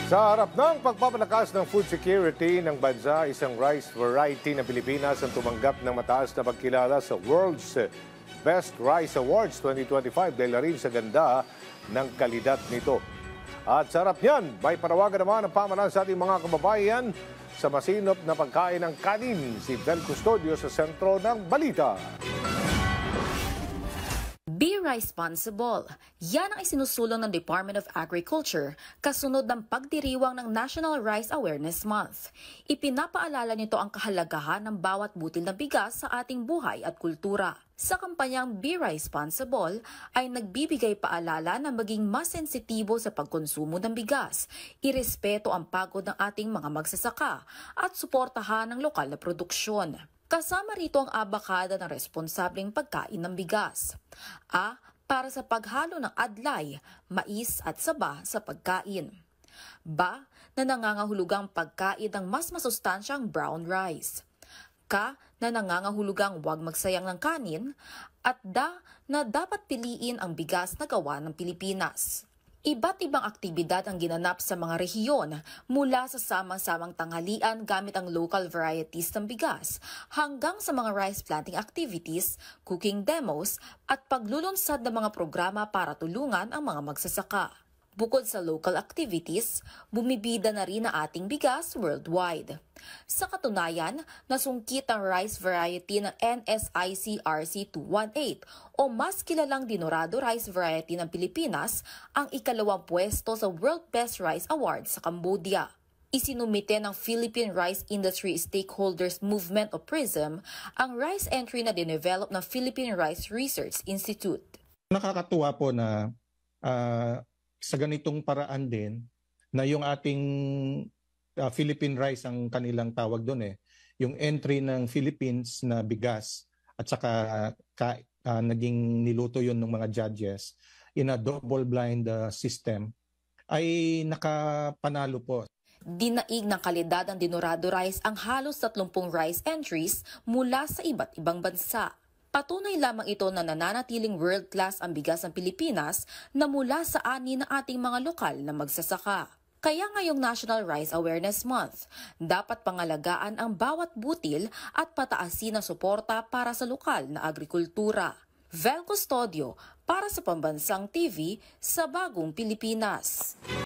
Sa harap ng pagpapalakas ng food security ng bansa, isang rice variety ng Pilipinas ang tumanggap ng mataas na pagkilala sa World's Best Rice Awards 2025 dahil na rin sa ganda ng kalidad nito. At sa harap niyan, may panawagan naman ang pamahalaan sa ating mga kababayan sa masinop na pagkain ng kanin. Si Vel Custodio sa sentro ng balita. Be responsible. Yan ang isinusulong ng Department of Agriculture kasunod ng pagdiriwang ng National Rice Awareness Month. Ipinapaalala nito ang kahalagahan ng bawat butil ng bigas sa ating buhay at kultura. Sa kampanyang Be Responsible ay nagbibigay paalala na maging mas sensitibo sa pagkonsumo ng bigas, irespeto ang pagod ng ating mga magsasaka at suportahan ang lokal na produksyon. Kasama rito ang abakada ng responsableng pagkain ng bigas. A. Para sa paghalo ng adlay, mais at saba sa pagkain. B. Na nangangahulugang pagkain ng mas masustansyang brown rice. K. Na nangangahulugang huwag magsayang ng kanin. At D. Na dapat piliin ang bigas na gawa ng Pilipinas. Iba't ibang aktibidad ang ginanap sa mga rehiyon mula sa samang-samang tanghalian gamit ang local varieties ng bigas hanggang sa mga rice planting activities, cooking demos at paglulunsad ng mga programa para tulungan ang mga magsasaka. Bukod sa local activities, bumibida na rin ang ating bigas worldwide. Sa katunayan, nasungkit ang rice variety ng NSIC RC218 o mas kilalang Dinorado Rice Variety ng Pilipinas ang ikalawang pwesto sa World Best Rice Awards sa Cambodia. Isinumite ng Philippine Rice Industry Stakeholders Movement o PRISM ang rice entry na dinevelop ng Philippine Rice Research Institute. Nakakatuwa po na sa ganitong paraan din na yung ating Philippine rice ang kanilang tawag doon yung entry ng Philippines na bigas at saka naging niluto yun ng mga judges in a double blind system ay nakapanalo po. Dinaig ng kalidad ng Dinorado rice ang halos 30 rice entries mula sa iba't ibang bansa. Patunay lamang ito na nananatiling world-class ang bigas ng Pilipinas na mula sa ani ng ating mga lokal na magsasaka. Kaya ngayong National Rice Awareness Month, dapat pangalagaan ang bawat butil at pataasin ang suporta para sa lokal na agrikultura. Vel Custodio para sa Pambansang TV sa Bagong Pilipinas.